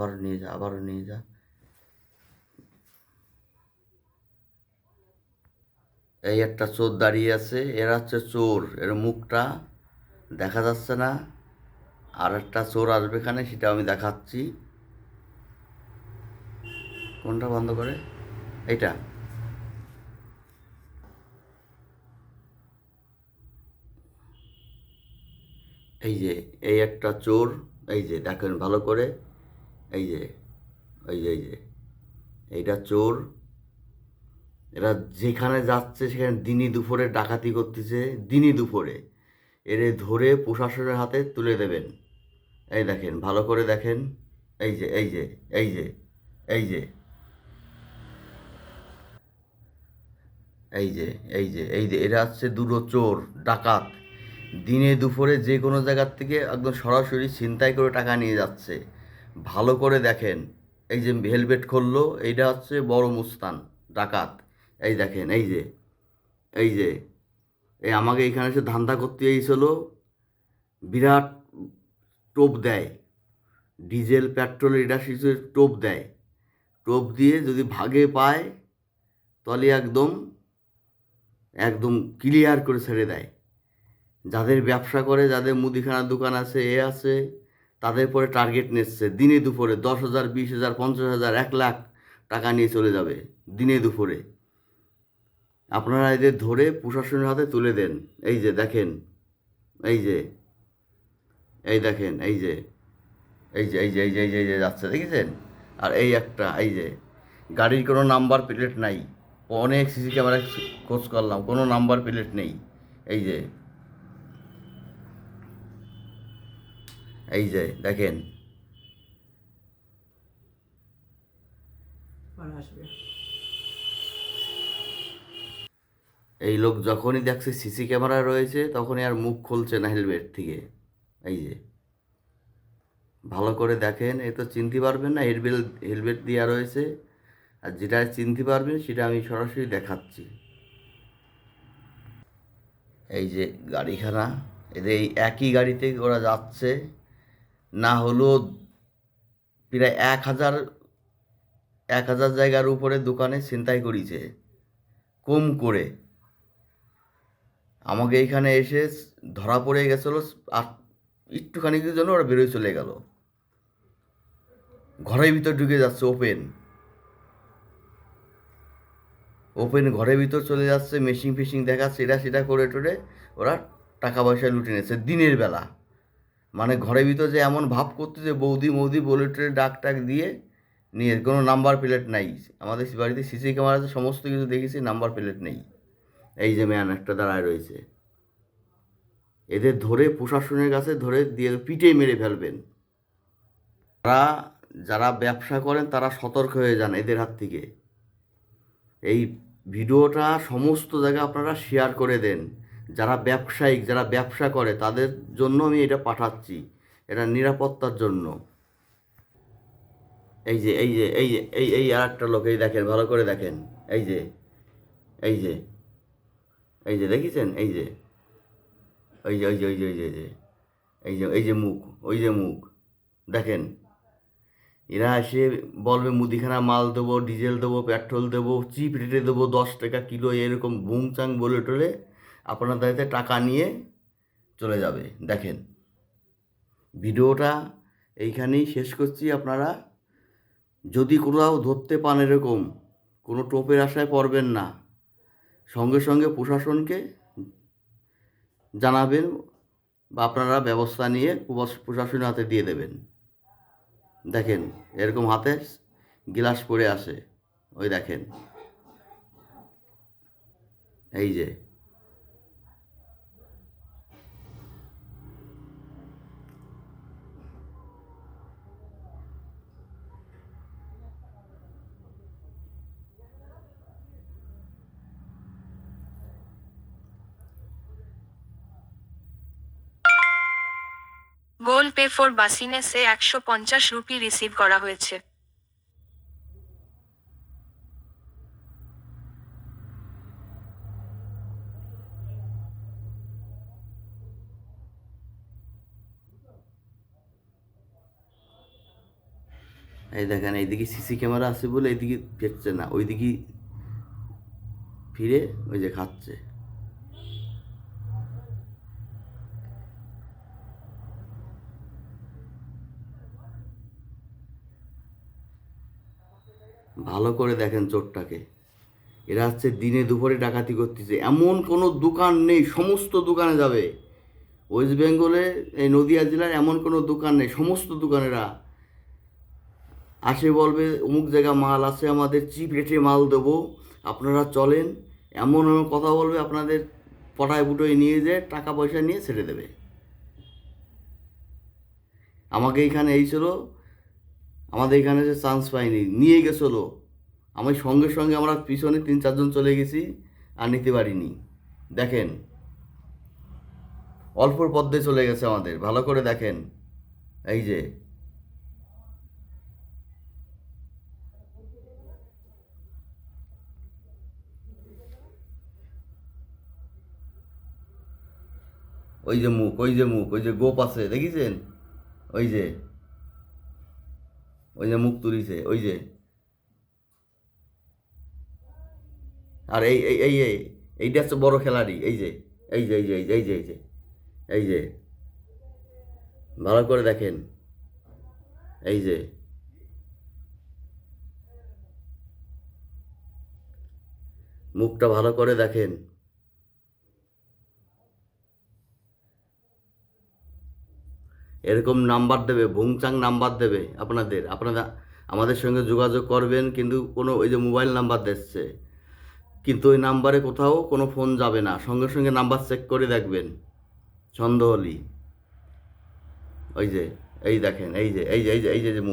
আবারও নিয়ে যা, আবারও নিয়ে যা। এই একটা চোর দাঁড়িয়ে আছে, এরা হচ্ছে চোর, এর মুখটা দেখা যাচ্ছে না। আর একটা চোর আসবে এখানে, সেটা আমি দেখাচ্ছি। কোনটা বন্ধ করে? এইটা। এই যে এই একটা চোর, এই যে দেখেন ভালো করে, এই যে এই যে এইটা চোর। এরা যেখানে যাচ্ছে সেখানে দিনই দুপুরে ডাকাতি করতেছে, দিনই দুপুরে। এরে ধরে প্রশাসনের হাতে তুলে দেবেন। এই দেখেন ভালো করে দেখেন, এই যে এই যে এই যে এই যে এই যে এই যে এরা হচ্ছে দুটো চোর, ডাকাত। দিনে দুপুরে যে কোনো জায়গার থেকে একদম সরাসরি ছিনতাই করে টাকা নিয়ে যাচ্ছে। ভালো করে দেখেন, এই যে হেলমেট খুললো, এইটা হচ্ছে বড় মুস্তান ডাকাত। এই দেখেন, এই যে এই আমাকে এখানে এসে ধান্দা করতে এসেছিল। বিরাট টোপ দেয়, ডিজেল পেট্রোল এটা কিছু টোপ দেয়। টোপ দিয়ে যদি ভাগে পায় তাহলে একদম একদম ক্লিয়ার করে ছেড়ে দেয়। যাদের ব্যবসা করে, যাদের মুদিখানার দোকান আছে, এ আছে, তাদের পরে টার্গেট নিচ্ছে। দিনে দুপুরে 10,000, 20,000, 50,000, 1,00,000 টাকা নিয়ে চলে যাবে দিনে দুপুরে। আপনারা এদের ধরে প্রশাসনের হাতে তুলে দেন। এই যে দেখেন, এই যে এই দেখেন, এই যে যাচ্ছে, দেখেছেন? আর এই একটা, এই যে গাড়ির কোনো নাম্বার প্লেট নাই। অনেক সিসি ক্যামেরায় খোঁজ করলাম, কোনো নাম্বার প্লেট নেই। এই যে এই যে দেখেন, এই লোক যখনই দেখছে সিসি ক্যামেরা রয়েছে তখনই আর মুখ খুলছে না হেলমেট থেকে। এই যে ভালো করে দেখেন, এ তো চিনতে পারবেন না, হেলমেট দেওয়া রয়েছে। আর যেটা চিনতে পারবেন সেটা আমি সরাসরি দেখাচ্ছি। এই যে গাড়িখানা, এদের এই একই গাড়িতে ওরা যাচ্ছে। না হলেও প্রায় 1,000 জায়গার উপরে দোকানে ছিনতাই করেছে কম করে। আমাকে এইখানে এসে ধরা পড়ে গেছিলো, আর একটুখানিকের জন্য ওরা বেরোয় চলে গেল। ঘরের ভিতর ঢুকে যাচ্ছে, ওপেন ওপেন ঘরের ভিতর চলে যাচ্ছে, মেশিন ফিশিং দেখাচ্ছে, এটা সেটা করে টোরে ওরা টাকা পয়সা লুটে নিচ্ছে দিনের বেলা। মানে ঘরের ভিতর যে এমন ভাব করতে, যে বৌদি মৌদি বলে টরে ডাক টাক দিয়ে নিয়ে, কোনো নাম্বার প্লেট নাই। আমাদের বাড়িতে সিসি ক্যামেরা আছে, সমস্ত কিছু দেখেছি, নাম্বার প্লেট নেই। এই যে ম্যান একটা দাঁড়ায় রয়েছে, এদের ধরে প্রশাসনের কাছে ধরে দিয়ে পিটে মেরে ফেলবেন। তারা, যারা ব্যবসা করেন তারা সতর্ক হয়ে যান এদের হাত থেকে। এই ভিডিওটা সমস্ত জায়গায় আপনারা শেয়ার করে দেন। যারা ব্যবসায়িক, যারা ব্যবসা করে তাদের জন্য আমি এটা পাঠাচ্ছি, এটা নিরাপত্তার জন্য। এই যে আর একটা লোক, এই দেখেন ভালো করে দেখেন, এই যে এই যে এই যে দেখেছেন, এই যে এই যে মুখ, ওই যে মুখ দেখেন। এরা এসে বলবে মুদিখানা মাল দেবো, ডিজেল দেবো, পেট্রোল দেবো, চিপ রেটে দেবো, 10 টাকা কিলো, এরকম বুংচাং বলে টলে আপনার দায়িত্বে টাকা নিয়ে চলে যাবে। দেখেন, ভিডিওটা এইখানেই শেষ করছি। আপনারা যদি কোথাও ধরতে পান এরকম, কোনো টোপের আশায় পড়বেন না, সঙ্গে সঙ্গে প্রশাসনকে জানাবেন, বা আপনারা ব্যবস্থা নিয়ে প্রশাসনের হাতে দিয়ে দেবেন। দেখেন এরকম হাতে গ্লাস পরে আসে, ওই দেখেন, এই যে গোল পে ফর বাসিনেস এ 150 রুপি রিসিভ করা হয়েছে। এই দেখেন এইদিকে সিসি ক্যামেরা আছে বলে এইদিকে ফিরছে না, ওইদিকে ফিরে ওই যে খাচ্ছে। ভালো করে দেখেন চোরটাকে। এরা হচ্ছে দিনে দুপুরে ডাকাতি করতেছে, এমন কোনো দোকান নেই, সমস্ত দোকানে যাবে। ওয়েস্ট বেঙ্গলে এই নদিয়া জেলার এমন কোনো দোকান নেই, সমস্ত দোকানেরা আসে বলবে অমুক জায়গা মাল আছে, আমাদের চিপ রেটে মাল দেবো, আপনারা চলেন, এমন এমন কথা বলবে, আপনাদের পটায় বুটোয় নিয়ে যেয়ে টাকা পয়সা নিয়ে ছেড়ে দেবে। আমাকে এইখানে এই ছিল, আমাদের এখানে যে চান্স পাইনি, নিয়ে গেছিলো। আমি সঙ্গে সঙ্গে আমরা পিছনে 3-4 জন চলে গেছি, আর নিতে পারিনি। দেখেন অল্পর পথে চলে গেছে আমাদের, ভালো করে দেখেন। এই যে ওই যে মুখ, ওই যে মুখ, ওই যে গোপ আছে দেখেছেন, ওই যে ওই যে মুখ তুলিছে, ওই যে। আর এই এই এই এই এইটা হচ্ছে বড় খেলাড়ি, এই যে এই যে এই যে এই যে এই যে এই যে এই যে ভালো করে দেখেন, এই যে মুখটা ভালো করে দেখেন। এরকম নাম্বার দেবে, ভুংচাং নাম্বার দেবে আপনাদের, আপনারা আমাদের সঙ্গে যোগাযোগ করবেন, কিন্তু কোনো ওই যে মোবাইল নাম্বার দিচ্ছে, কিন্তু ওই নাম্বারে কোথাও কোনো ফোন যাবে না, সঙ্গে সঙ্গে নাম্বার চেক করে দেখবেন সন্দেহ হলেই। ওই যে এই দেখেন, এই যে এই যে এই যে এই যে